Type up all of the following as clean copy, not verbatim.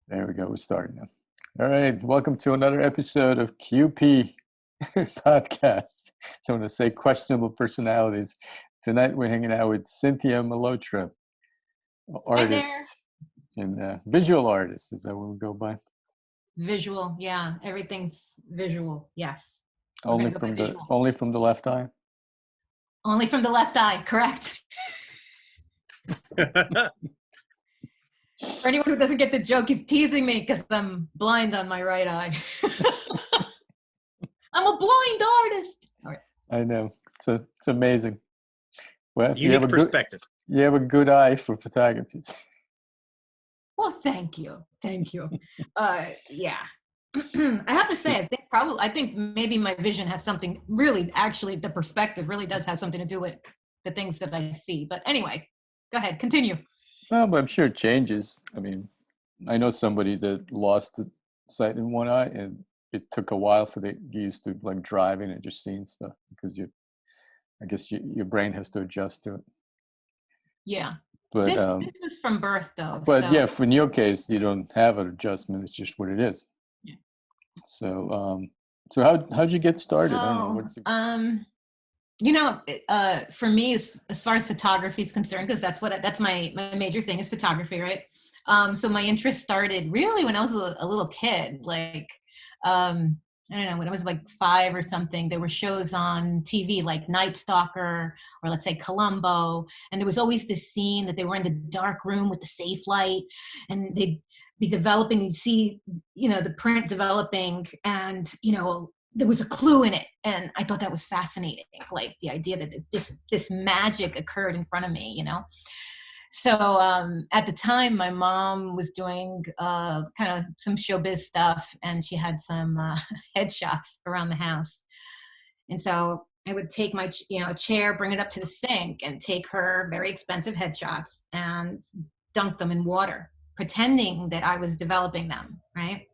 There we go. We're starting now. All right. Welcome to another episode of QP podcast. I want to say questionable personalities. Tonight we're hanging out with Cintia Malhotra, Hi there. artist and visual artist. Is that what we go by? Visual, yeah. Everything's visual. Yes. We're Only gonna go by from the visual. only from the left eye. Only from the left eye, correct? For anyone who doesn't get the joke, he's teasing me because I'm blind on my right eye. I'm a blind artist. All right. I know. It's amazing. Well, Unique perspective. You have a good eye for photography. Well, thank you. Thank you. Yeah. I have to say, I think maybe my vision has something really, actually, the perspective really does have something to do with the things that I see. But anyway, go ahead, continue. Well, but I'm sure it changes. I mean, I know somebody that lost the sight in one eye, and it took a while for they used to like driving and just seeing stuff because I guess your brain has to adjust to it. Yeah. But This was from birth, though. but so. yeah, in your case, you don't have an adjustment. It's just what it is. Yeah. So how'd you get started? I don't know. For me, as far as photography is concerned, because that's my major thing is photography, right? So my interest started really when I was a little kid, like, I don't know, when I was like 5 or something. There were shows on TV like Night Stalker or let's say Columbo, and there was always this scene that they were in the dark room with the safe light, and they'd be developing. You'd see, the print developing, and there was a clue in it, and I thought that was fascinating. Like the idea that this magic occurred in front of me, So at the time, my mom was doing kind of some showbiz stuff, and she had some headshots around the house. And so I would take my chair, bring it up to the sink, and take her very expensive headshots and dunk them in water, pretending that I was developing them, right?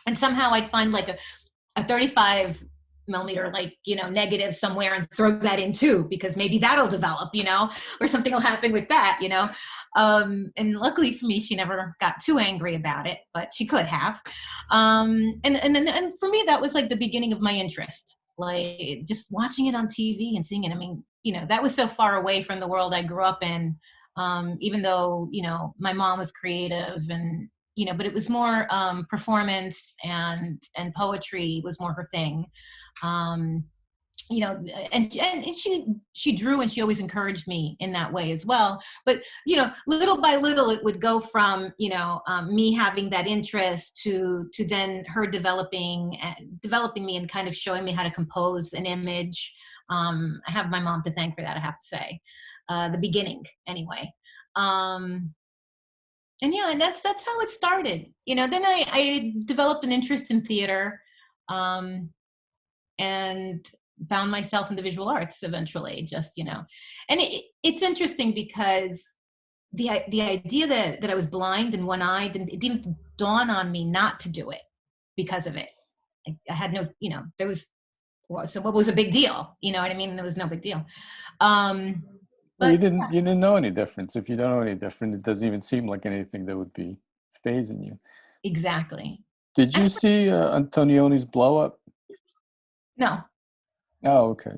And somehow I'd find like a 35 millimeter, negative somewhere and throw that in too, because maybe that'll develop, or something will happen with that, and luckily for me, she never got too angry about it, but she could have. And for me, that was like the beginning of my interest, like just watching it on TV and seeing it. I mean, that was so far away from the world I grew up in, even though, my mom was creative and, but it was more performance and poetry was more her thing. And she drew, and she always encouraged me in that way as well. But, little by little, it would go from, me having that interest to then her developing me and kind of showing me how to compose an image. I have my mom to thank for that, I have to say, the beginning anyway. And that's how it started. Then I developed an interest in theater, and found myself in the visual arts eventually, just, and it's interesting because the idea that I was blind in one eye, it didn't dawn on me not to do it because of it. I had no, there was, so what was a big deal? You know what I mean? There was no big deal. Well, you didn't know any difference. If you don't know any different, it doesn't even seem like anything that would be stays in you. Exactly. Did you see Antonioni's blow up? No. Oh, okay.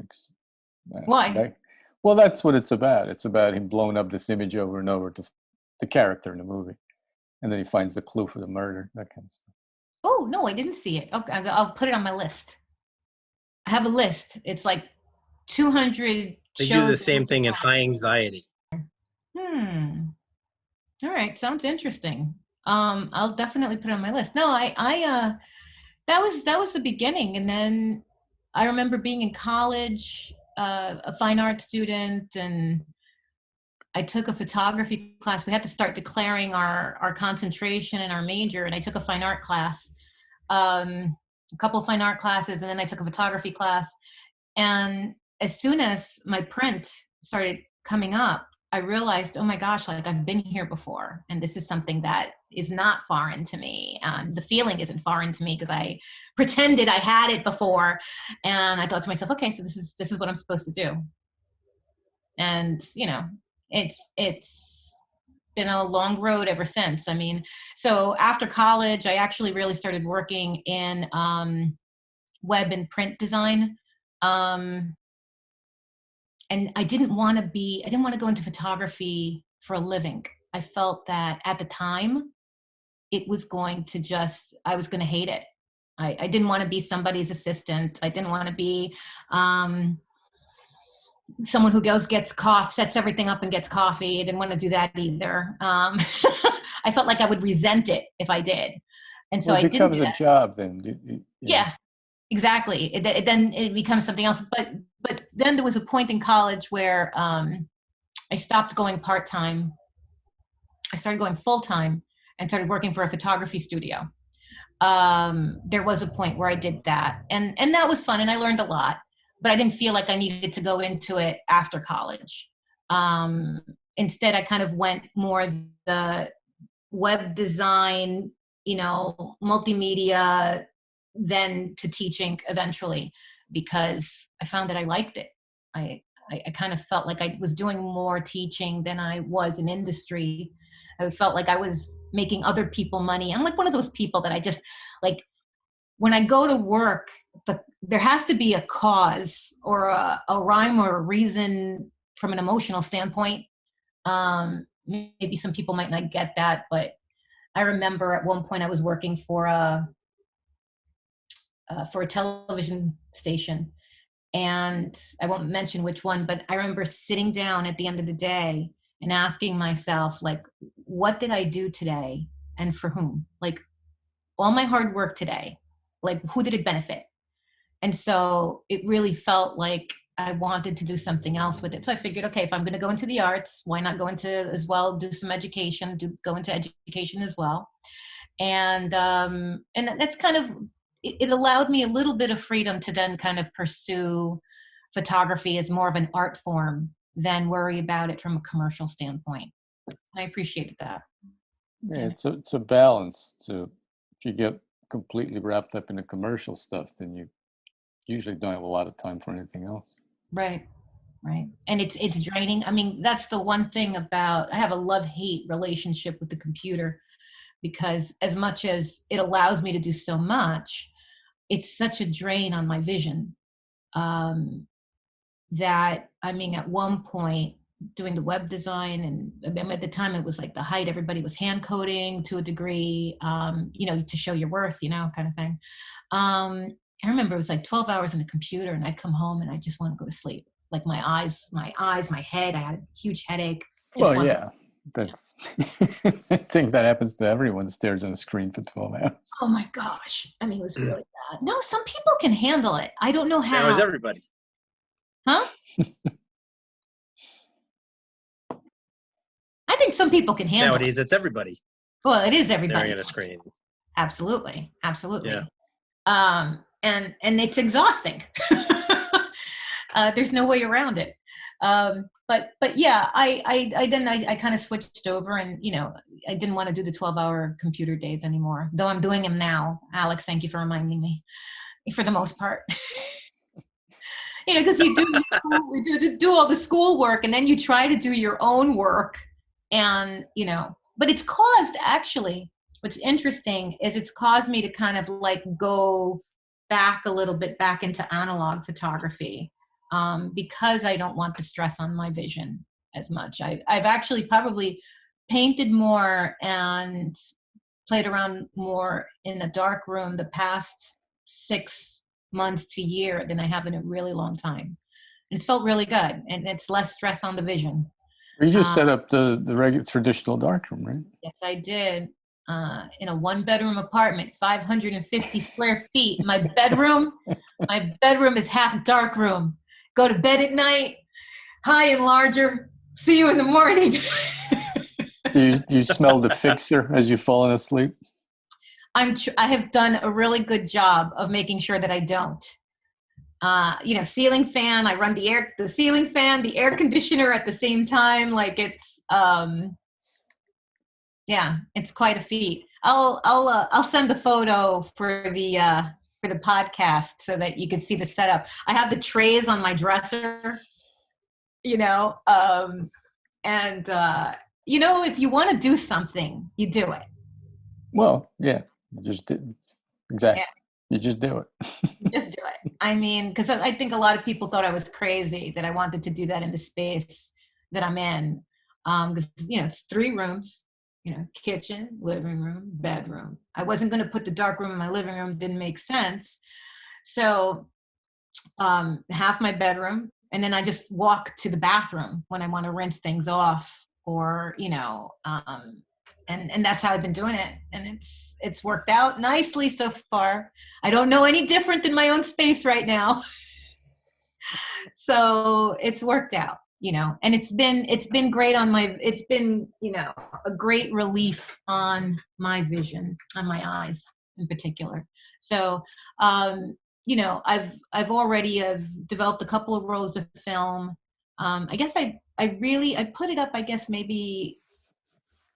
Why? Well, that's what it's about. It's about him blowing up this image over and over to the character in the movie, and then he finds the clue for the murder, that kind of stuff. Oh no, I didn't see it. Okay, I'll put it on my list. I have a list. It's like 200. They do the same thing in High Anxiety. All right, sounds interesting. I'll definitely put it on my list. No, that was the beginning, and then I remember being in college, a fine art student, and I took a photography class. We had to start declaring our concentration and our major, and I took a fine art class, a couple of fine art classes, and then I took a photography class. And as soon as my print started coming up, I realized, oh my gosh, like I've been here before, and this is something that is not foreign to me. And the feeling isn't foreign to me because I pretended I had it before. And I thought to myself, okay, so this is what I'm supposed to do. And, it's been a long road ever since. I mean, so after college, I actually really started working in web and print design. And I didn't want to go into photography for a living. I felt that at the time, it was going to I was going to hate it. I didn't want to be somebody's assistant. I didn't want to be someone who sets everything up and gets coffee. I didn't want to do that either. I felt like I would resent it if I did. And so well, I didn't do it becomes a that. job then. Yeah, exactly. Then it becomes something else. But then there was a point in college where I stopped going part-time. I started going full-time and started working for a photography studio. There was a point where I did that, and that was fun, and I learned a lot, but I didn't feel like I needed to go into it after college. Instead, I kind of went more the web design, multimedia, then to teaching eventually, because I found that I liked it. I kind of felt like I was doing more teaching than I was in industry. I felt like I was making other people money. I'm like one of those people that I just like, when I go to work, there has to be a cause or a rhyme or a reason from an emotional standpoint. Maybe some people might not get that, but I remember at one point I was working for a television station, and I won't mention which one, but I remember sitting down at the end of the day and asking myself, like, what did I do today and for whom? Like, all my hard work today, like, who did it benefit? And so it really felt like I wanted to do something else with it. So I figured, okay, if I'm going to go into the arts, why not go into as well, do some education, go into education as well. And that's kind of, it allowed me a little bit of freedom to then kind of pursue photography as more of an art form than worry about it from a commercial standpoint. I appreciated that. Yeah, it's a balance. So if you get completely wrapped up in the commercial stuff, then you usually don't have a lot of time for anything else. Right. And it's draining. I mean, that's the one thing about, I have a love-hate relationship with the computer, because as much as it allows me to do so much, it's such a drain on my vision. That, I mean, at one point doing the web design, and at the time it was like the height, everybody was hand coding to a degree, to show your worth, kind of thing. I remember it was like 12 hours on the computer, and I'd come home and I just want to go to sleep. Like my head, I had a huge headache. Yeah, that's, I think that happens to everyone, stares on a screen for 12 hours. Oh my gosh. I mean, it was really bad. No, some people can handle it. I don't know how. That was everybody. Huh? I think some people can handle Nowadays, it's everybody. Well, it is everybody. Staring at a screen. Absolutely. Yeah. And it's exhausting. There's no way around it. But yeah, I kind of switched over, and I didn't want to do the 12-hour computer days anymore, though I'm doing them now. Alex, thank you for reminding me, for the most part. Because you do all the school work, and then you try to do your own work, and but it's caused, actually, what's interesting is it's caused me to kind of like go back a little bit back into analog photography, because I don't want the stress on my vision as much. I've actually probably painted more and played around more in a dark room the past 6 months to year than I have in a really long time. And it's felt really good, and it's less stress on the vision. You just set up the regular traditional darkroom, right? Yes, I did. In a 1-bedroom apartment, 550 square feet. My bedroom is half darkroom. Go to bed at night, high and larger. See you in the morning. Do you smell the fixer as you're falling asleep? I have done a really good job of making sure that I don't. Ceiling fan. I run the ceiling fan, the air conditioner at the same time. Like it's, it's quite a feat. I'll send the photo for the podcast so that you can see the setup. I have the trays on my dresser, and you know, if you want to do something, you do it. Well, yeah, you just did. Exactly. You just do it. Just do it. I mean, because I think a lot of people thought I was crazy that I wanted to do that in the space that I'm in. Because, you know, it's 3 rooms, you know, kitchen, living room, bedroom. I wasn't going to put the dark room in my living room. Didn't make sense. So half my bedroom, and then I just walk to the bathroom when I want to rinse things off, or, you know, and that's how I've been doing it. And it's worked out nicely so far. I don't know any different than my own space right now. So it's worked out, you know, and it's been great on my, it's been, you know, a great relief on my vision, on my eyes in particular. So, you know, I've already developed a couple of rolls of film. I guess I put it up, I guess maybe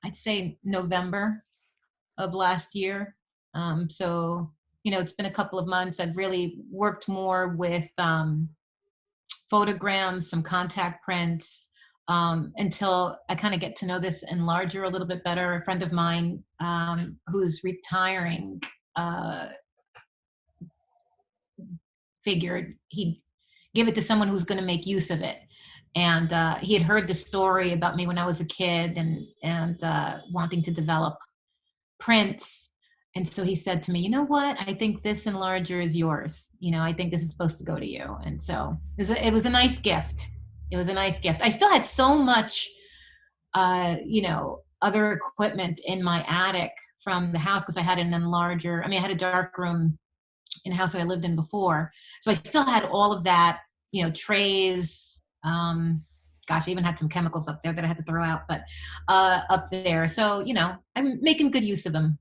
I'd say November of last year. So, you know, it's been a couple of months. I've really worked more with photograms, some contact prints, until I kind of get to know this enlarger a little bit better. A friend of mine who's retiring figured he'd give it to someone who's going to make use of it. And he had heard the story about me when I was a kid and wanting to develop prints. And so he said to me, you know what? I think this enlarger is yours. You know, I think this is supposed to go to you. And so it was a nice gift. It was a nice gift. I still had so much, you know, other equipment in my attic from the house because I had an enlarger. I mean, I had a dark room in the house that I lived in before. So I still had all of that, you know, trays. Gosh, I even had some chemicals up there that I had to throw out, but up there. So, you know, I'm making good use of them.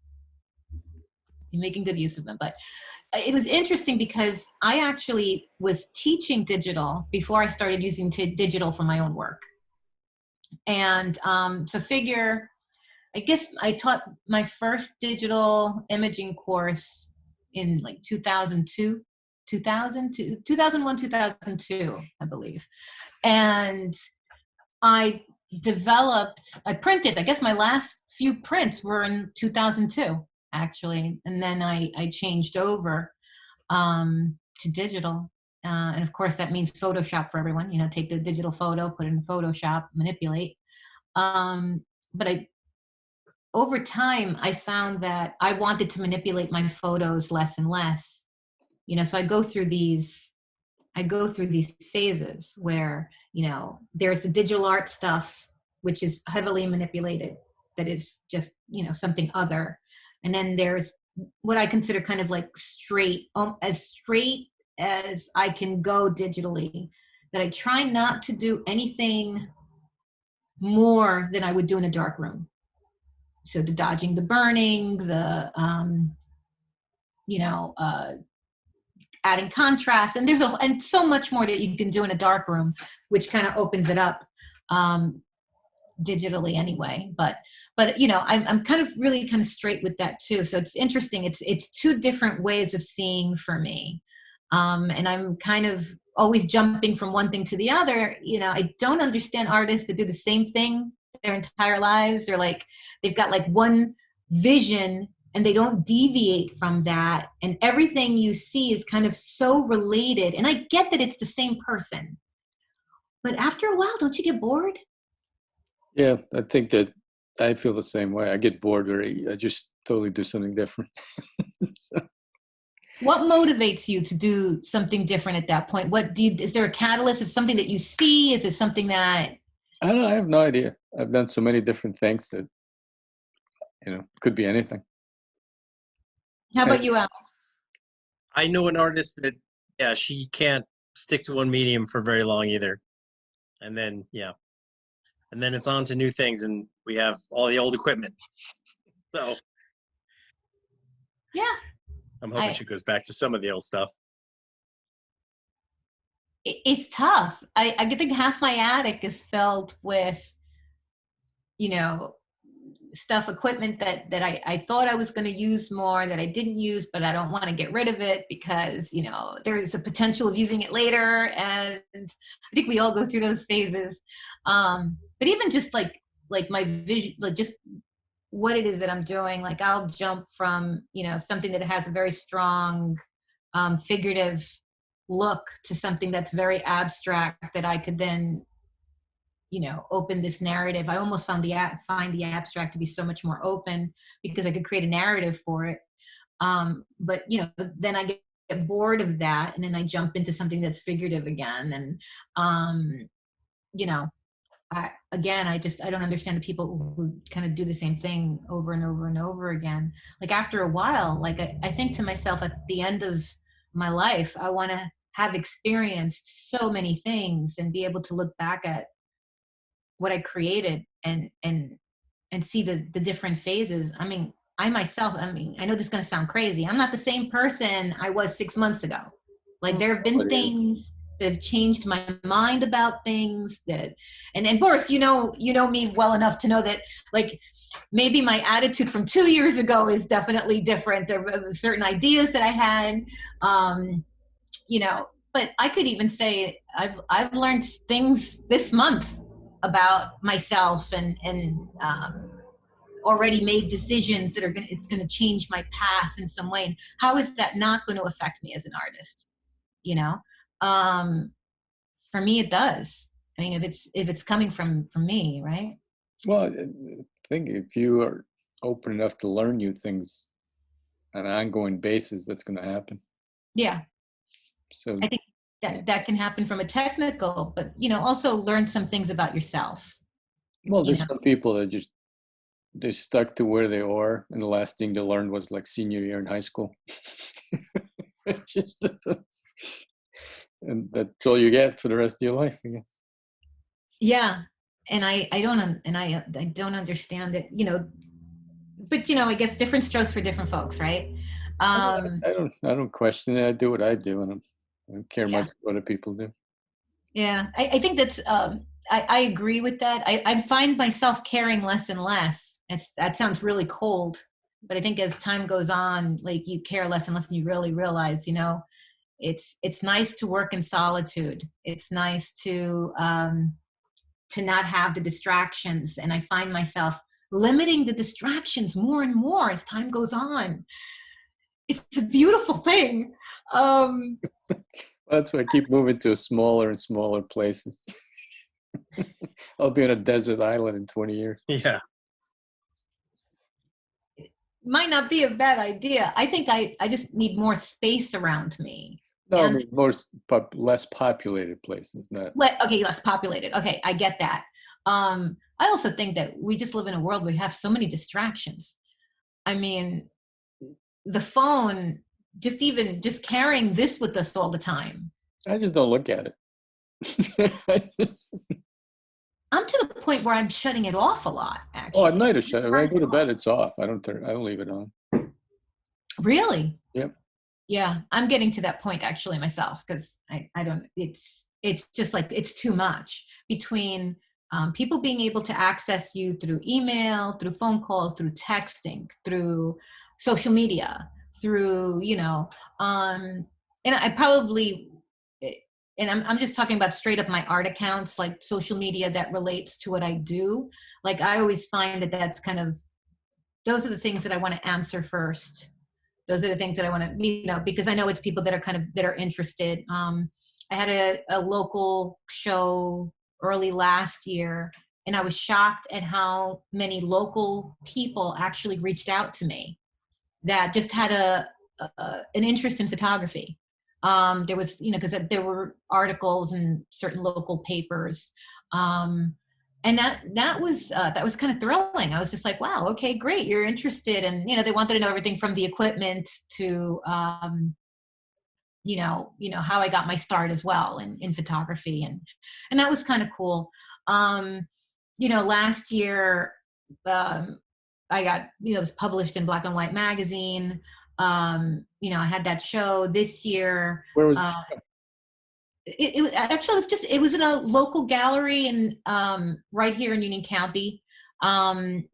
I'm making good use of them. But it was interesting because I actually was teaching digital before I started using digital for my own work. And so figure, I guess I taught my first digital imaging course in like 2002, 2001, 2002, I believe. And I printed, I guess my last few prints were in 2002, actually. And then I changed over to digital. And of course, that means Photoshop for everyone. You know, take the digital photo, put it in Photoshop, manipulate. But over time, I found that I wanted to manipulate my photos less and less. You know, so I go through these phases where, you know, there's the digital art stuff, which is heavily manipulated, that is just, you know, something other. And then there's what I consider kind of like straight as I can go digitally, that I try not to do anything more than I would do in a dark room. So the dodging the burning, the, you know, adding contrast, and and so much more that you can do in a dark room, which kind of opens it up digitally anyway. But you know, I'm kind of really kind of straight with that too. So it's interesting. It's 2 different ways of seeing for me, and I'm kind of always jumping from one thing to the other. You know, I don't understand artists that do the same thing their entire lives. They're like, they've got like one vision and they don't deviate from that. And everything you see is kind of so related. And I get that it's the same person, but after a while, don't you get bored? Yeah, I think that I feel the same way. I get bored, or I just totally do something different. So, What motivates you to do something different at that point? Is there a catalyst? Is it something that you see? Is it something that? I don't know. I have no idea. I've done so many different things that, you know, could be anything. How about you, Alex? I know an artist that, yeah, she can't stick to one medium for very long either. And then, yeah. And then it's on to new things, and we have all the old equipment. So, Yeah. I'm hoping she goes back to some of the old stuff. It's tough. I think half my attic is filled with, you know, equipment that I thought I was going to use more, that I didn't use, but I don't want to get rid of it because, you know, there is a potential of using it later. And I think we all go through those phases. But even just like like my vision, like just what it is that I'm doing. Like I'll jump from, you know, something that has a very strong figurative look to something that's very abstract that I could then, you know, open this narrative. I almost find the abstract to be so much more open because I could create a narrative for it. But you know, then I get bored of that, and then I jump into something that's figurative again. And you know, I don't understand the people who kind of do the same thing over and over and over again. Like after a while, like I think to myself at the end of my life, I want to have experienced so many things and be able to look back at what I created and see the different phases. I mean, I myself, I mean, I know this is going to sound crazy. I'm not the same person I was 6 months ago. Like there have been things that have changed my mind about things that, and Boris, you know me well enough to know that like maybe my attitude from 2 years ago is definitely different. There were certain ideas that I had, you know, but I could even say I've learned things this month about myself and already made decisions that it's going to change my path in some way. And how is that not going to affect me as an artist? You know, for me, it does. I mean, if it's coming from me, right? Well, I think if you are open enough to learn new things on an ongoing basis, that's going to happen. Yeah. So I think that can happen from a technical, but you know, also learn some things about yourself. well, there's some people that just they stuck to where they are, and the last thing they learned was like senior year in high school. It's just, and that's all you get for the rest of your life, I guess. Yeah, and I don't understand it, you know. But you know, I guess different strokes for different folks, right? I don't question it. I do what I do, and I don't care much what other people do. Yeah, I think that's I agree with that. I find myself caring less and less. That sounds really cold, but I think as time goes on, like you care less and less, and you really realize, you know, it's nice to work in solitude. It's nice to not have the distractions, and I find myself limiting the distractions more and more as time goes on. It's a beautiful thing. That's why I keep moving to smaller and smaller places. I'll be on a desert island in 20 years. Yeah. Might not be a bad idea. I think I just need more space around me. No, I mean less populated places. Not Okay, less populated. Okay, I get that. I also think that we just live in a world where we have so many distractions. I mean, the phone, just carrying this with us all the time. I just don't look at it. I'm to the point where I'm shutting it off a lot, actually. Oh, at night I shut it. When I go to bed, it's off. I don't leave it on. Really? Yep. Yeah, I'm getting to that point actually myself, because I don't. It's just like it's too much between people being able to access you through email, through phone calls, through texting, through social media, through, you know, and I probably, and I'm just talking about straight up my art accounts, like social media that relates to what I do. Like I always find that that's kind of, those are the things that I want to answer first. Those are the things that I want to, you know, because I know it's people that are interested. I had a local show early last year, and I was shocked at how many local people actually reached out to me that just had an interest in photography. There was, you know, because there were articles in certain local papers, and that was kind of thrilling. I was just like, wow, okay, great, you're interested, and you know, they wanted to know everything from the equipment to you know how I got my start as well in photography, and that was kind of cool. You know, last year I got, you know, it was published in Black and White magazine. You know, I had that show this year. Where was the show? It actually, it was in a local gallery in right here in Union County, and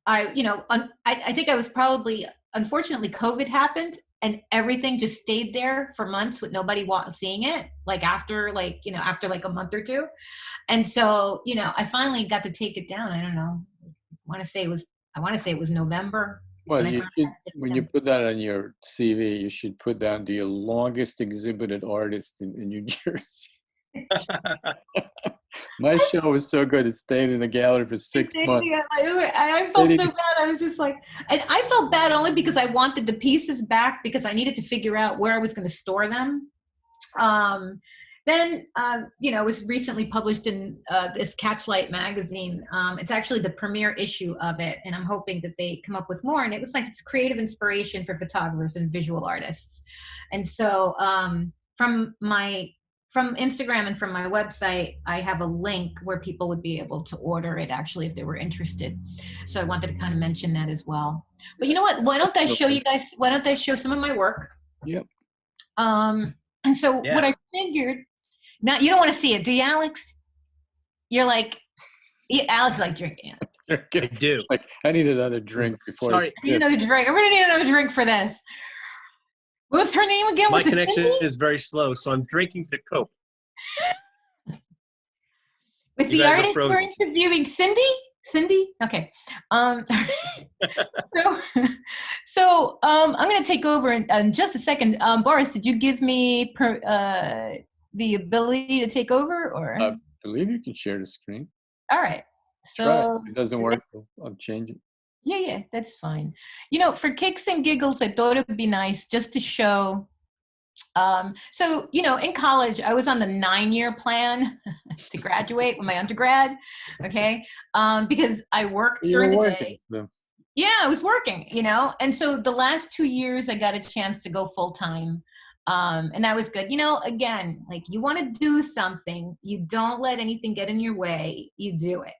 I, you know, I think I was probably, unfortunately, COVID happened, and everything just stayed there for months with nobody seeing it, like after after like a month or two. And so, I finally got to take it down. I don't know. I want to say it was November. Well, when I you finally should, got to take it when you down. put that on your CV, you should put down the longest exhibited artist in New Jersey. My show was so good, it stayed in the gallery for 6 months. Yeah, I felt so bad. I was just like, and I felt bad only because I wanted the pieces back because I needed to figure out where I was going to store them. Then, it was recently published in this Catchlight magazine. It's actually the premiere issue of it, and I'm hoping that they come up with more. And it was like it's creative inspiration for photographers and visual artists. And so, from Instagram and from my website, I have a link where people would be able to order it actually if they were interested. So I wanted to kind of mention that as well. But you know what? Why don't I show you guys? Why don't I show some of my work? Yep. And so Yeah. what I figured. Now, you don't want to see it, do you, Alex? You're like, Alex is like drinking it. I do. Like, I need another drink before. Sorry. I need another drink. I'm going to need another drink for this. What's her name again? My Was it connection Cindy? is very slow, so I'm drinking to cope. With You the guys are artist we're frozen. interviewing, Cindy? Cindy? Okay. So I'm going to take over in just a second. Boris, did you give me the ability to take over? Or I believe you can share the screen. all right. Try So it. If it doesn't work, I'll change it. Yeah, that's fine. For kicks and giggles, I thought it would be nice just to show. So, in college, I was on the 9-year plan to graduate with my undergrad. Okay. Because I worked during the day. Yeah, I was working, and so the last 2 years I got a chance to go full time. And that was good. Again, like you want to do something, you don't let anything get in your way. You do it,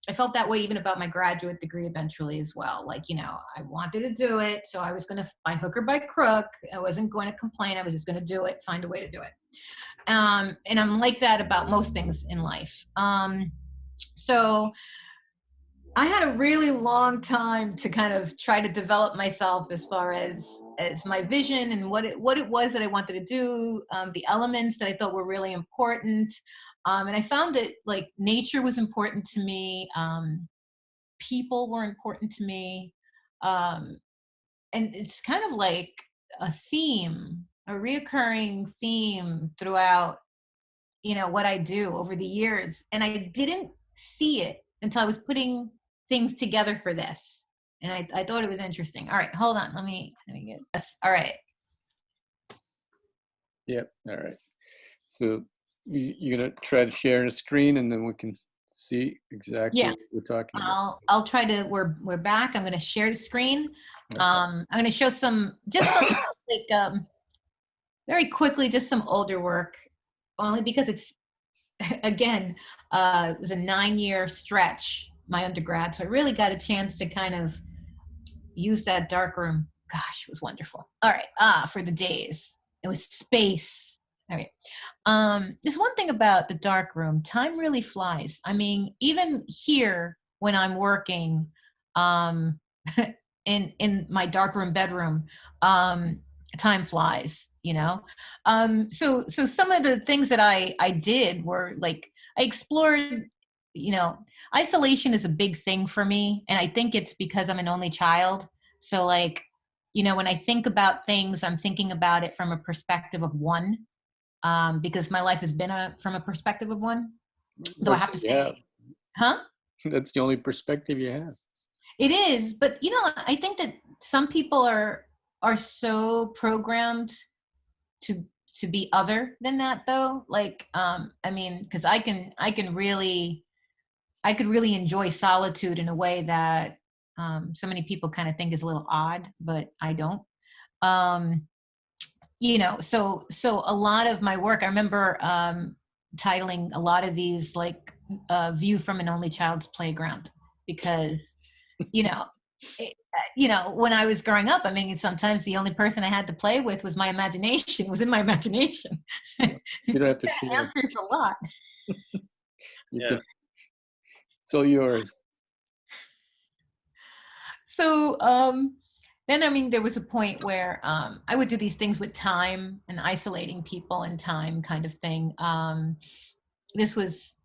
I felt that way even about my graduate degree eventually as well. Like, I wanted to do it. So I was going to, by hook or by crook, I wasn't going to complain. I was just going to do it, find a way to do it. And I'm like that about most things in life. So I had a really long time to kind of try to develop myself as far as my vision and what it was that I wanted to do, the elements that I thought were really important. And I found that like nature was important to me. People were important to me. And it's kind of like a theme, a reoccurring theme throughout, what I do over the years. And I didn't see it until I was putting things together for this. And I thought it was interesting. All right, hold on. Let me get this. All right. Yep. All right. So you're going to try to share the screen and then we can see exactly what we're talking about. I'll try to, we're back. I'm going to share the screen. Okay. I'm going to show some, just some, like, very quickly, just some older work, only because it's, again, it was a 9-year stretch, my undergrad. So I really got a chance to kind of use that darkroom. Gosh, it was wonderful. All right. For the days, it was space. All right. There's one thing about the darkroom. Time really flies. I mean, even here when I'm working in my darkroom bedroom, time flies, So some of the things that I did were like, I explored, isolation is a big thing for me. And I think it's because I'm an only child. So like, when I think about things, I'm thinking about it from a perspective of one, because my life has been from a perspective of one. Though I have to say, That's the only perspective you have. It is, but I think that some people are so programmed to be other than that, though. Like, I mean, because I could really enjoy solitude in a way that so many people kind of think is a little odd, but I don't. So a lot of my work, I remember titling a lot of these like View from an Only Child's Playground, because when I was growing up, I mean, sometimes the only person I had to play with was my imagination, was in my imagination. You don't have to share. That answers a lot. It's all yours. So then, I mean, there was a point where I would do these things with time and isolating people in time kind of thing. This was,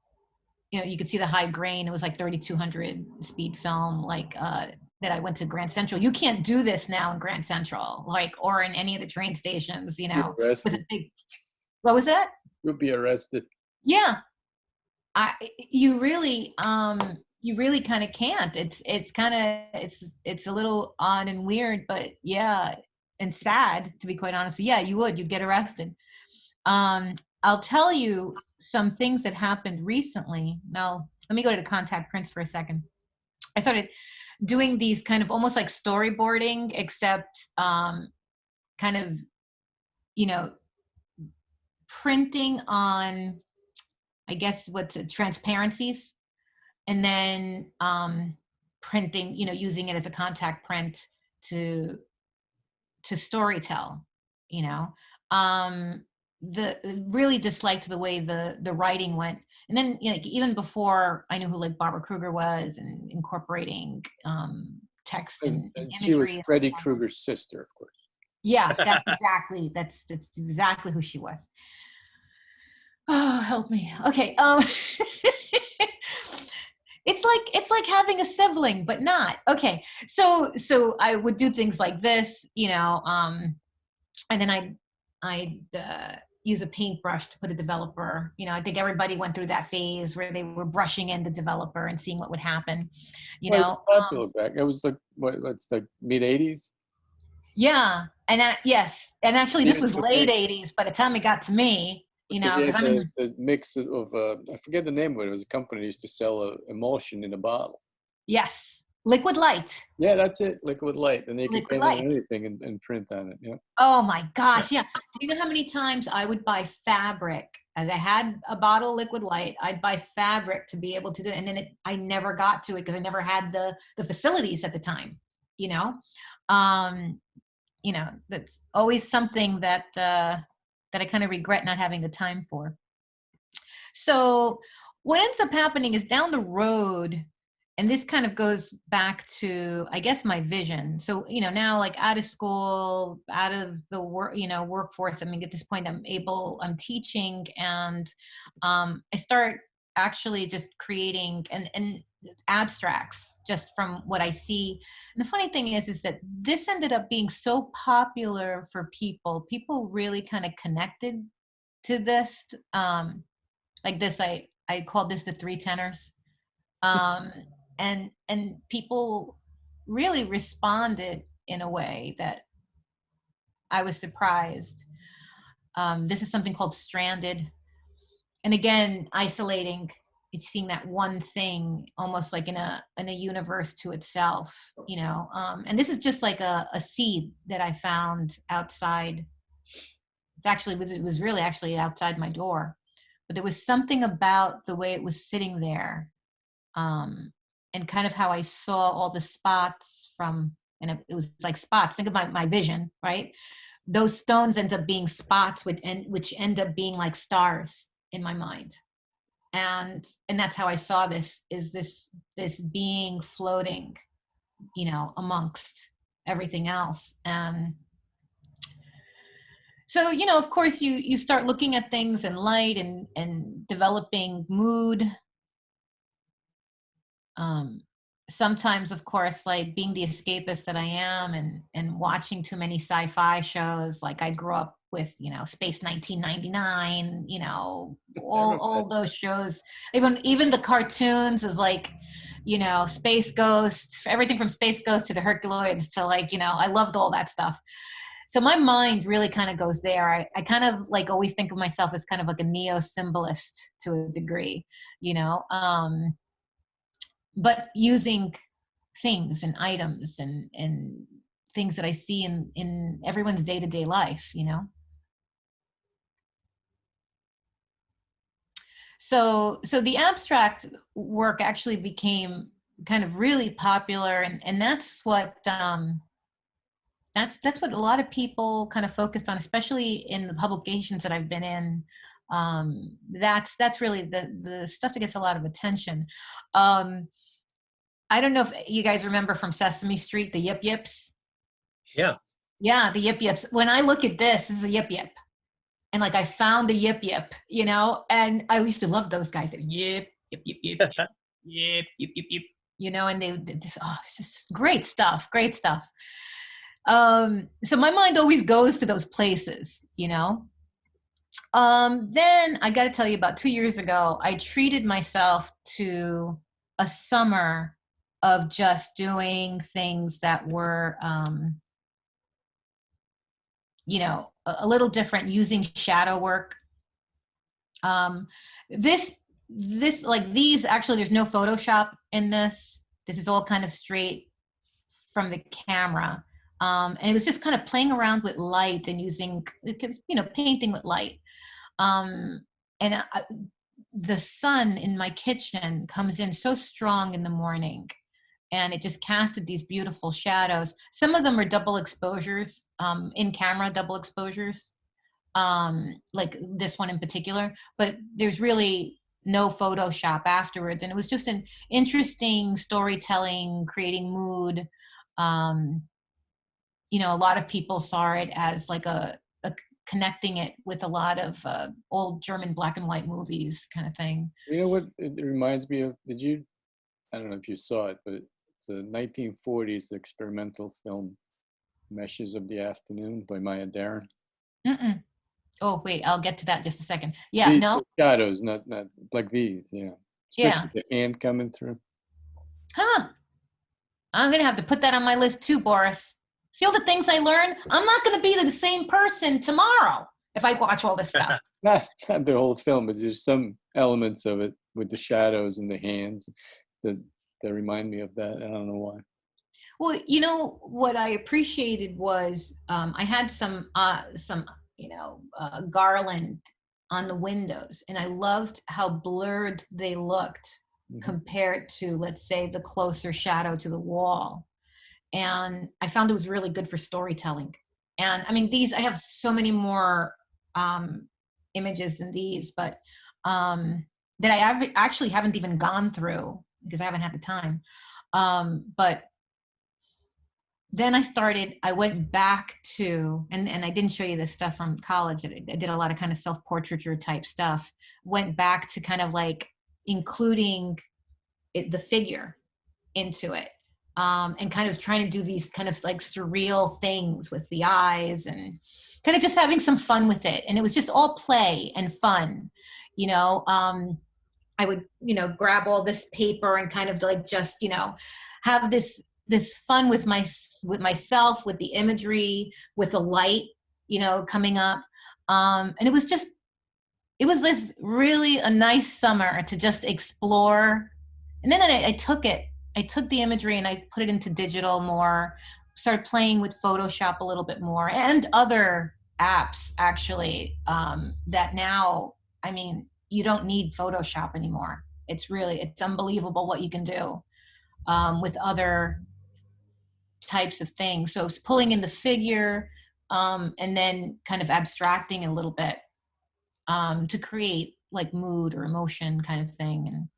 you know, you could see the high grain. It was like 3200 speed film, like that I went to Grand Central. You can't do this now in Grand Central, like, or in any of the train stations, you know, You're with a arrested. big, what was that? You'll be arrested. Yeah. You really kind of can't. It's kind of, it's a little odd and weird, but yeah, and sad, to be quite honest. Yeah, you'd get arrested. I'll tell you some things that happened recently. Now, let me go to contact prints for a second. I started doing these kind of almost like storyboarding, except kind of, you know, printing on, I guess, what's it, transparencies, and then printing, you know, using it as a contact print to storytell, you know. The really disliked the way the writing went, and then, you know, even before I knew who like Barbara Kruger was, and incorporating text and She was imagery. Freddy Krueger's sister, of course. Yeah, that's exactly who she was. Oh, help me. Okay. It's like having a sibling, but not. Okay. So I would do things like this, you know, and then I'd use a paintbrush to put a developer. You know, I think everybody went through that phase where they were brushing in the developer and seeing what would happen. You Well, know. it was popular back. It was like what? It's like mid '80s. Yeah, and yes, and actually this Yeah, was late '80s by the time it got to me. You know, Because because I'm you had in. the mix of I forget the name of it. It was a company that used to sell a emulsion in a bottle. Yes, Liquid Light. Yeah, that's it. Liquid light, and you could Liquid paint on Light. anything and print on it. Yeah. Oh my gosh, yeah. Do you know how many times I would buy fabric? As I had a bottle of Liquid Light, I'd buy fabric to be able to do it, and then I never got to it because I never had the facilities at the time. You know, um, you know, that's always something that that I kind of regret not having the time for. So what ends up happening is down the road, and this kind of goes back to, I guess, my vision. So, you know, now, like, out of school, out of the workforce, I mean, at this point I'm teaching, and I start actually just creating and abstracts just from what I see. And the funny thing is that this ended up being so popular for people really kind of connected to this. Like this, I called this the three tenors, um, and people really responded in a way that I was surprised. This is something called stranded, and again, isolating. It's seeing that one thing almost like in a universe to itself, you know. And this is just like a seed that I found outside. It was really actually outside my door, but there was something about the way it was sitting there, and kind of how I saw all the spots and it was like spots. Think of my vision, right? Those stones end up being spots, which end up being like stars in my mind, and that's how I saw this being floating, you know, amongst everything else. And so, you know, of course, you start looking at things in light and developing mood. Sometimes, of course, like being the escapist that I am, and watching too many sci-fi shows. Like I grew up with, you know, Space 1999, you know, all those shows. Even the cartoons is like, you know, Space Ghosts, everything from Space Ghost to the Herculoids to, like, you know, I loved all that stuff. So my mind really kind of goes there. I kind of like always think of myself as kind of like a neo-symbolist to a degree, you know. But using things and items and things that I see in everyone's day-to-day life, you know. So the abstract work actually became kind of really popular, and that's what that's what a lot of people kind of focused on, especially in the publications that I've been in. That's really the stuff that gets a lot of attention. I don't know if you guys remember from Sesame Street, the Yip Yips. Yeah. Yeah, the yip yips. When I look at this is a yip yip. And like I found a yip yip, you know, and I used to love those guys that yip, yip, yip, yip, yip, yip, yip, yip, you know, and they just, oh, it's just great stuff, great stuff. So my mind always goes to those places, you know. Then I got to tell you, about 2 years ago, I treated myself to a summer of just doing things that were, you know, a little different, using shadow work. Um, this, like these, actually, there's no Photoshop in this. This is all kind of straight from the camera. And it was just kind of playing around with light and using, you know, painting with light. And the sun in my kitchen comes in so strong in the morning, and it just casted these beautiful shadows. Some of them are double exposures, in camera double exposures, like this one in particular, but there's really no Photoshop afterwards. And it was just an interesting storytelling, creating mood. You know, a lot of people saw it as like a connecting it with a lot of old German black and white movies kind of thing. You know what it reminds me of? I don't know if you saw it, but it's a 1940s experimental film, Meshes of the Afternoon by Maya Deren. Mm-mm. Oh, wait, I'll get to that in just a second. Yeah, no, The shadows, not like these, yeah. yeah. Especially the ant coming through. Huh. I'm going to have to put that on my list too, Boris. See all the things I learned? I'm not going to be the same person tomorrow if I watch all this stuff. Not the whole film, but there's some elements of it with the shadows and the hands that remind me of that. I don't know why. Well, you know, what I appreciated was I had some you know, garland on the windows, and I loved how blurred they looked compared to, let's say, the closer shadow to the wall. And I found it was really good for storytelling. And I mean, these, I have so many more images than these, but that I actually haven't even gone through because I haven't had the time. But then I went back to, and I didn't show you this stuff from college. I did a lot of kind of self-portraiture type stuff. Went back to kind of like including the figure into it. And kind of trying to do these kind of like surreal things with the eyes, and kind of just having some fun with it. And it was just all play and fun, you know. I would, you know, grab all this paper and kind of like just, you know, have this fun with myself, with the imagery, with the light, you know, coming up. And it was this really a nice summer to just explore. And then I took the imagery and I put it into digital more, started playing with Photoshop a little bit more, and other apps actually, that now, I mean, you don't need Photoshop anymore. It's unbelievable what you can do with other types of things. So it's pulling in the figure, and then kind of abstracting a little bit to create like mood or emotion kind of thing. And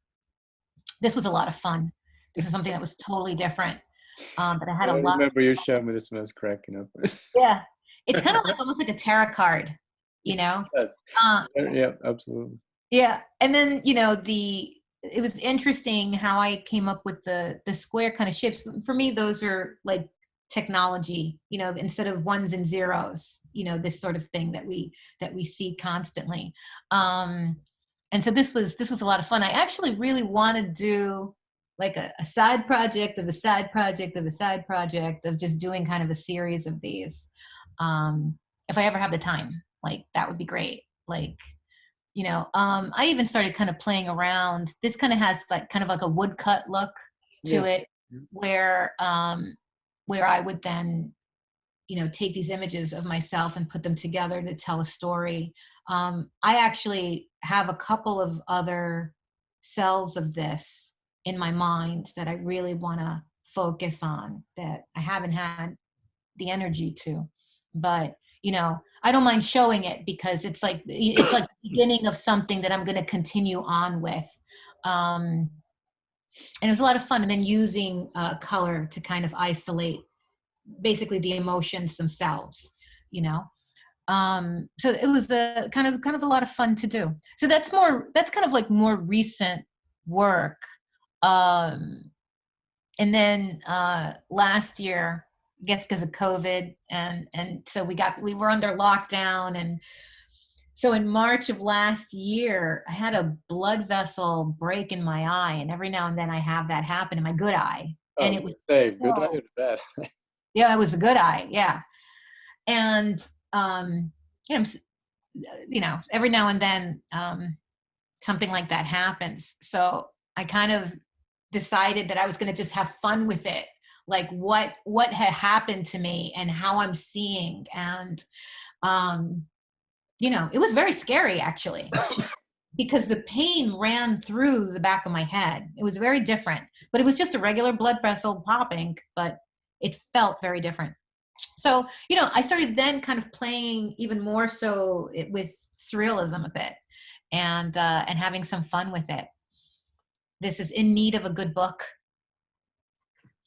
this was a lot of fun. This is something that was totally different. But I had a lot. I remember you showing me this when I was cracking up. Yeah, it's kind of like almost like a tarot card, you know. Yes. Yeah, absolutely. Yeah, and then, you know, it was interesting how I came up with the square kind of shapes. For me, those are like technology, you know, instead of ones and zeros, you know, this sort of thing that we see constantly. And so this was a lot of fun. I actually really want to do like a side project of a side project of a side project of just doing kind of a series of these. If I ever have the time, like that would be great. Like, you know, I even started kind of playing around. This kind of has like kind of like a woodcut look to it, where I would then, you know, take these images of myself and put them together to tell a story. I actually have a couple of other cells of this in my mind that I really want to focus on that I haven't had the energy to. But, you know, I don't mind showing it because it's like the beginning of something that I'm going to continue on with. And it was a lot of fun. And then using color to kind of isolate basically the emotions themselves, you know. So it was the kind of a lot of fun to do. So that's kind of like more recent work. And then last year, I guess because of COVID, and so we were under lockdown, and so in March of last year, I had a blood vessel break in my eye, and every now and then I have that happen in my good eye, and it was good eye or bad? yeah, it was a good eye, yeah, and you know, every now and then something like that happens. So I kind of decided that I was going to just have fun with it, like what had happened to me and how I'm seeing, and it was very scary actually, because the pain ran through the back of my head. It was very different, but it was just a regular blood vessel popping, but it felt very different. So, I started then kind of playing even more so with surrealism a bit, and having some fun with it. This is in need of a good book.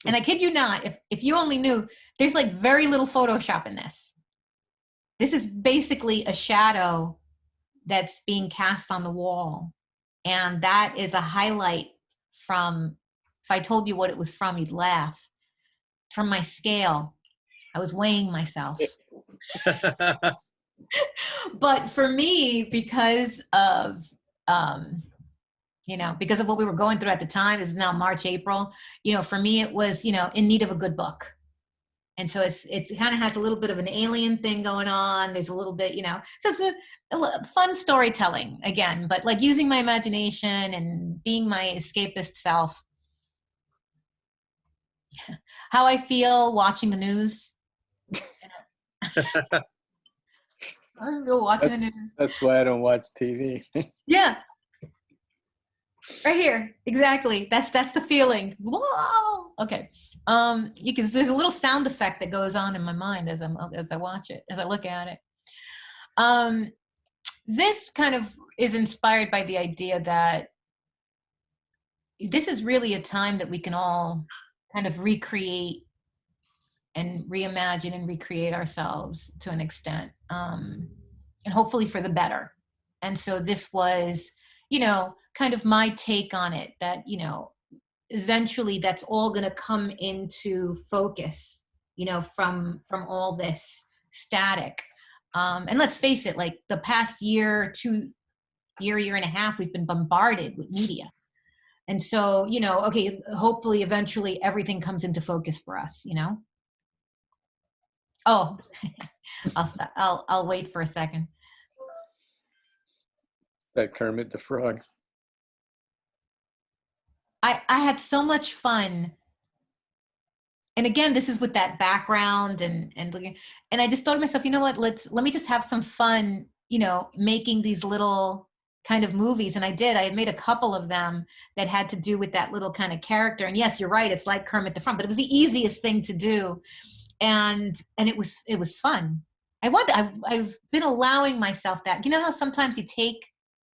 And I kid you not, if you only knew, there's like very little Photoshop in this. This is basically a shadow that's being cast on the wall. And that is a highlight from, if I told you what it was from, you'd laugh, from my scale. I was weighing myself. But for me, because of because of what we were going through at the time, this is now March, April, for me it was, in need of a good book. And so it kind of has a little bit of an alien thing going on. There's a little bit, so it's a fun storytelling again, but like using my imagination and being my escapist self. How I feel watching the news. I feel watching the news. That's why I don't watch TV. Yeah. Right here, exactly. That's the feeling. Whoa. Okay. Because there's a little sound effect that goes on in my mind as I watch it, as I look at it. This kind of is inspired by the idea that this is really a time that we can all kind of recreate and reimagine and recreate ourselves to an extent, and hopefully for the better. And so this was, kind of my take on it, that, eventually that's all going to come into focus, from all this static. And let's face it, like the past year and a half, we've been bombarded with media. And so, okay, hopefully eventually everything comes into focus for us, Oh, I'll wait for a second. That Kermit the Frog. I had so much fun. And again, this is with that background and I just thought to myself, you know what, let me just have some fun, making these little kind of movies. And I had made a couple of them that had to do with that little kind of character. And yes, you're right, it's like Kermit the Frog, but it was the easiest thing to do. And it was fun. I've been allowing myself that, how sometimes you take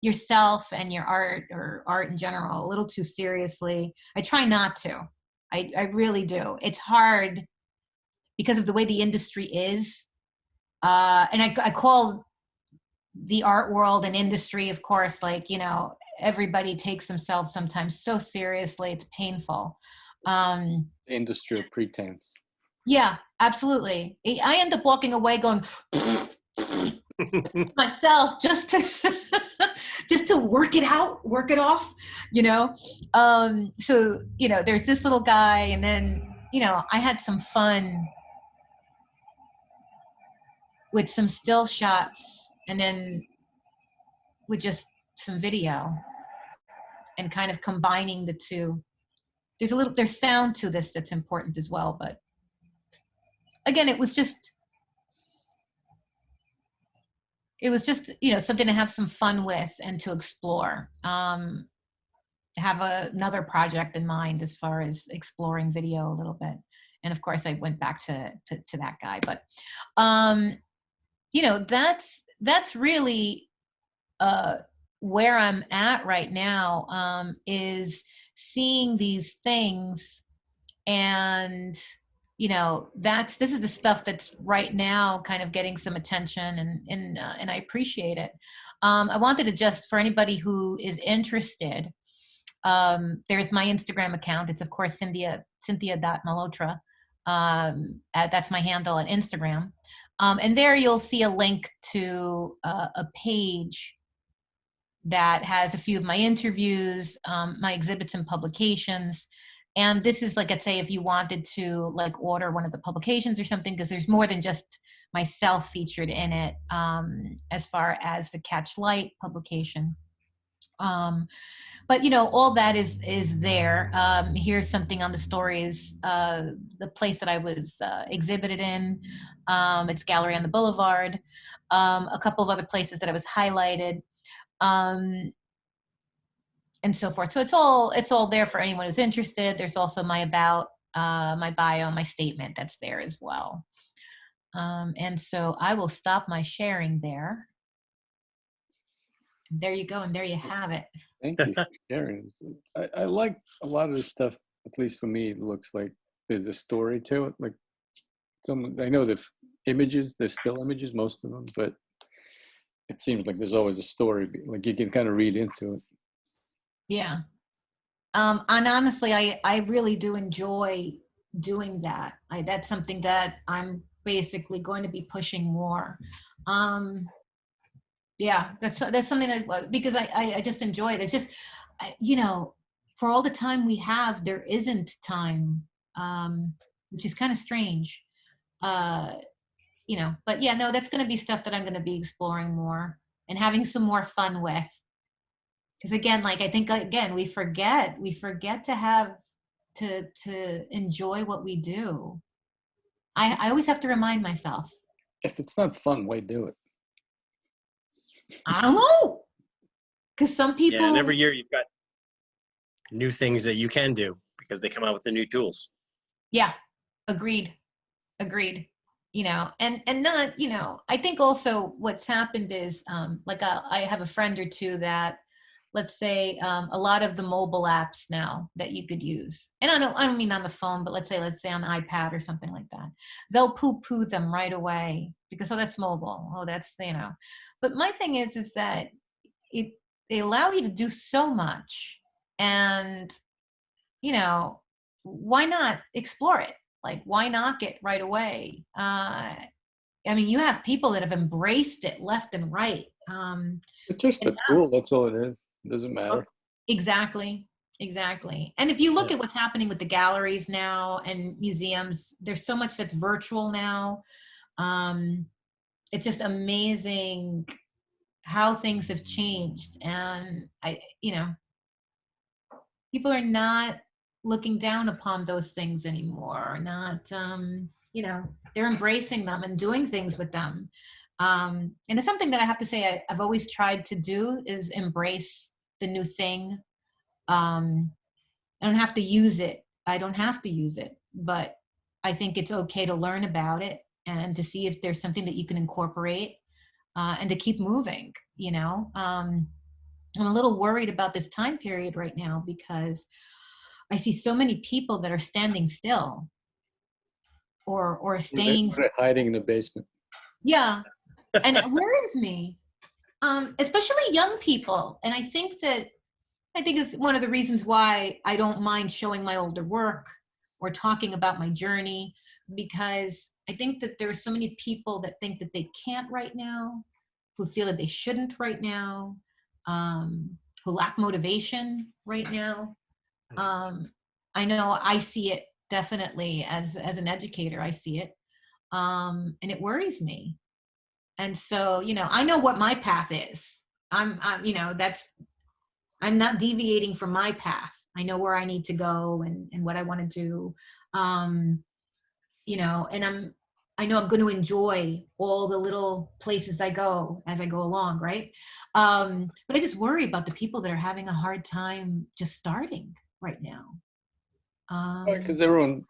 yourself and your art, or art in general, a little too seriously. I try not to. I really do. It's hard because of the way the industry is. And I call the art world an industry, of course, like, everybody takes themselves sometimes so seriously, it's painful. Industry of pretense. Yeah, absolutely. I end up walking away going myself just to work it out, work it off, So, there's this little guy, and then, I had some fun with some still shots, and then with just some video, and kind of combining the two. There's sound to this that's important as well, but again, it was just something to have some fun with and to explore. Have another project in mind as far as exploring video a little bit, and of course I went back to that guy, but that's really where I'm at right now, is seeing these things and you know, this is the stuff that's right now kind of getting some attention, and I appreciate it. I wanted to just, for anybody who is interested, there's my Instagram account. It's of course Cintia.Malhotra. That's my handle on Instagram. And there you'll see a link to a page that has a few of my interviews, my exhibits and publications. And this is like, I'd say, if you wanted to like order one of the publications or something, because there's more than just myself featured in it, as far as the Catch Light publication. But you know, all that is there. Here's something on the stories, the place that I was exhibited in. It's Gallery on the Boulevard. A couple of other places that I was highlighted. And so forth. So it's all there for anyone who's interested. There's also my about, my bio, my statement that's there as well. And so I will stop my sharing there. And there you go, and there you have it. Thank you for sharing. I like a lot of this stuff. At least for me, it looks like there's a story to it. Like I know the images, there's still images, most of them, but it seems like there's always a story. Like you can kind of read into it. Yeah. And honestly, I really do enjoy doing that. That's something that I'm basically going to be pushing more. Yeah, that's something that, because I just enjoy it. It's just, you know, for all the time we have, there isn't time, which is kind of strange. You know, but yeah, no, that's going to be stuff that I'm going to be exploring more and having some more fun with. Because again, like I think again, we forget to have to enjoy what we do. I always have to remind myself. If it's not fun, why do it? I don't know. Because some people. Yeah, and every year you've got new things that you can do because they come out with the new tools. Yeah, agreed. You know, and not, you know, I think also what's happened is like I have a friend or two that, let's say, a lot of the mobile apps now that you could use, and I don't mean on the phone, but let's say on iPad or something like that, they'll poo-poo them right away because, oh, that's mobile. Oh, that's, you know. But my thing is that they allow you to do so much, and, you know, why not explore it? Like, why knock it right away? I mean, you have people that have embraced it left and right. It's just a tool. That's all it is. It doesn't matter. Exactly. And if you look at what's happening with the galleries now and museums, there's so much that's virtual now. It's just amazing how things have changed. And you know, people are not looking down upon those things anymore. Not, you know, they're embracing them and doing things with them. And it's something that I have to say I've always tried to do, is embrace the new thing. I don't have to use it. But I think it's okay to learn about it and to see if there's something that you can incorporate, and to keep moving, you know. I'm a little worried about this time period right now because I see so many people that are standing still or staying. They're hiding in the basement. Yeah. And it worries me, especially young people. And I think it's one of the reasons why I don't mind showing my older work or talking about my journey, because I think that there are so many people that think that they can't right now, who feel that they shouldn't right now, who lack motivation right now. I know I see it definitely as an educator. I see it, and it worries me. And so, you know, I know what my path is. I'm you know, I'm not deviating from my path. I know where I need to go and what I want to do. You know, and I know I'm going to enjoy all the little places I go as I go along, right? But I just worry about the people that are having a hard time just starting right now. Because everyone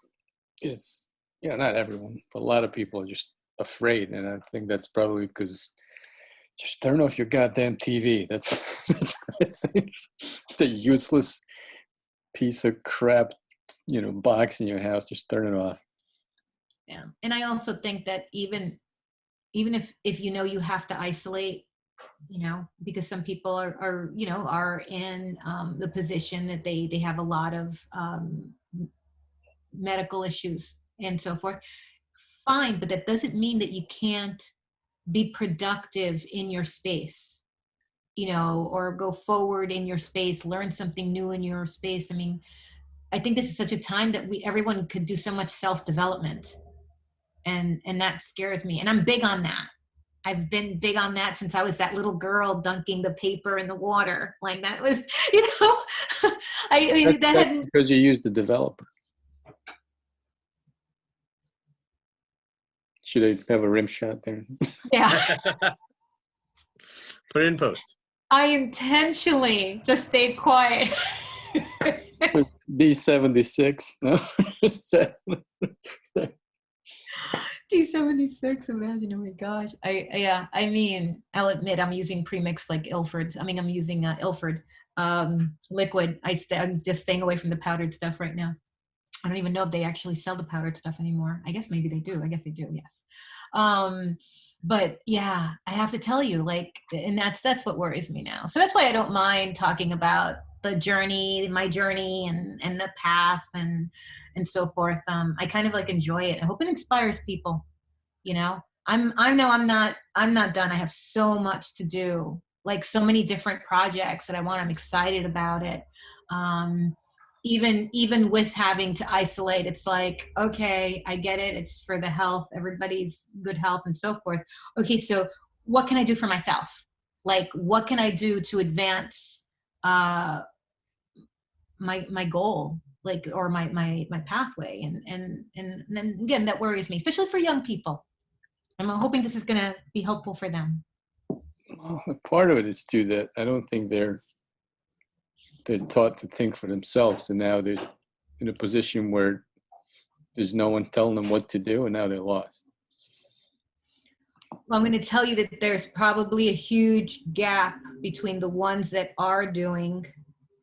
is, not everyone, but a lot of people are just afraid. And I think that's probably because just turn off your goddamn TV. That's what I think. The useless piece of crap, box in your house, just turn it off. Yeah. And I also think that even if you know you have to isolate, you know, because some people are you know, are in the position that they have a lot of medical issues and so forth, fine, but that doesn't mean that you can't be productive in your space, you know, or go forward in your space, learn something new in your space. I mean, I think this is such a time that everyone could do so much self-development, and that scares me, and I'm big on that. I've been big on that since I was that little girl dunking the paper in the water. Like that was, you know, I mean, that That's hadn't. because you used the developer. Should I have a rim shot there? Yeah. Put it in post. I intentionally just stayed quiet. D76, no? D76, imagine, oh my gosh. Yeah, I mean, I'll admit I'm using premixed like Ilford's. I mean, I'm using Ilford liquid. I'm just staying away from the powdered stuff right now. I don't even know if they actually sell the powdered stuff anymore. I guess maybe they do. I guess they do, yes. But yeah, I have to tell you, like, and that's what worries me now. So that's why I don't mind talking about the journey, my journey, and the path and so forth. I kind of like enjoy it. I hope it inspires people. You know, I know I'm not done. I have so much to do, like so many different projects that I want. I'm excited about it. Even with having to isolate, it's like, okay, I get it. It's for the health, everybody's good health and so forth. Okay, so what can I do for myself? Like, what can I do to advance my goal, like, or my pathway? And then again, that worries me, especially for young people. I'm hoping this is going to be helpful for them. Well, part of it is too that I don't think they're taught to think for themselves, and now they're in a position where there's no one telling them what to do, and now they're lost. Well, I'm going to tell you that there's probably a huge gap between the ones that are doing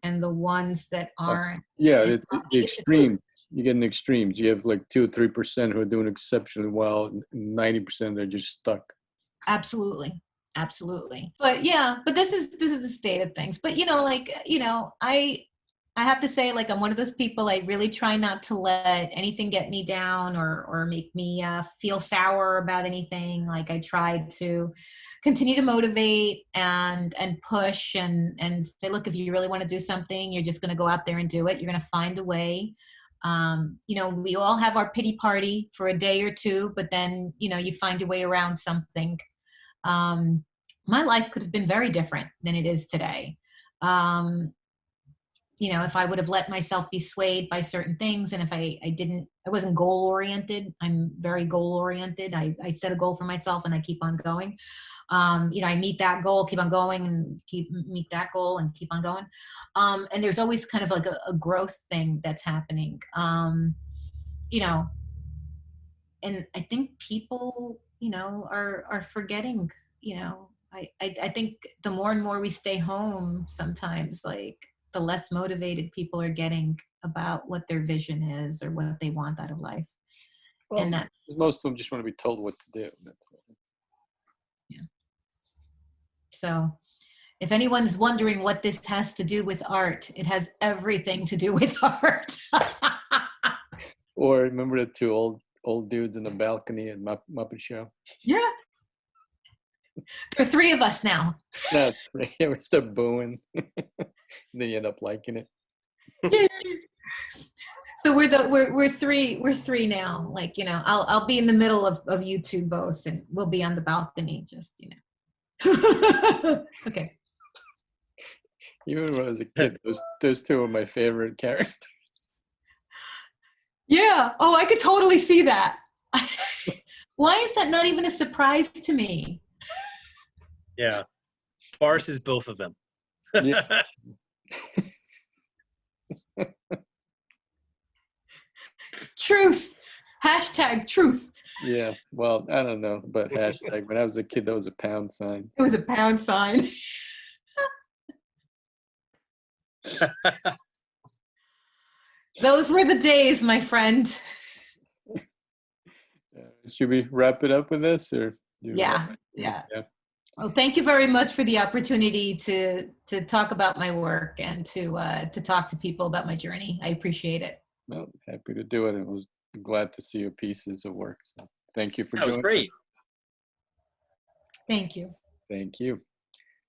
and the ones that aren't. Yeah, the It's the truth. extremes. You get in extremes. You have like 2 or 3% who are doing exceptionally well, and 90% are just stuck. Absolutely. Absolutely. But yeah, but this is the state of things. But you know, like, you know, I have to say, like, I'm one of those people, I really try not to let anything get me down or make me feel sour about anything. Like, I try to continue to motivate and push and say, look, if you really want to do something, you're just going to go out there and do it. You're going to find a way. You know, we all have our pity party for a day or two, but then, you know, you find your way around something. My life could have been very different than it is today. You know, if I would have let myself be swayed by certain things, and if I wasn't goal oriented. I'm very goal oriented. I set a goal for myself and I keep on going. You know, I meet that goal, keep on going, and meet that goal and keep on going. And there's always kind of like a growth thing that's happening. You know, and I think people, you know, are forgetting, you know, I think the more and more we stay home, sometimes, like, the less motivated people are getting about what their vision is or what they want out of life. Well, And that's, most of them just want to be told what to do. yeah. So if anyone's wondering what this has to do with art, it has everything to do with art. Or remember the 2 old dudes in the balcony at Muppet Show? Yeah. There are 3 of us now. That's right. We start booing, and then you end up liking it. So we're three now. Like, you know, I'll be in the middle of you two both, and we'll be on the balcony, just, you know. Okay. Even when I was a kid, those 2 were my favorite characters. Yeah. Oh, I could totally see that. Why is that not even a surprise to me? Yeah. Farce is both of them. Yeah. Truth. Hashtag truth. Yeah, well, I don't know, but hashtag. When I was a kid, that was a pound sign. It was a pound sign. Those were the days, my friend. should we wrap it up with this, or Yeah. Yeah. Yeah. Well, thank you very much for the opportunity to talk about my work and to talk to people about my journey. I appreciate it. Well, happy to do it. And was glad to see your pieces of work. So thank you for That was joining us. great. Thank you. Thank you.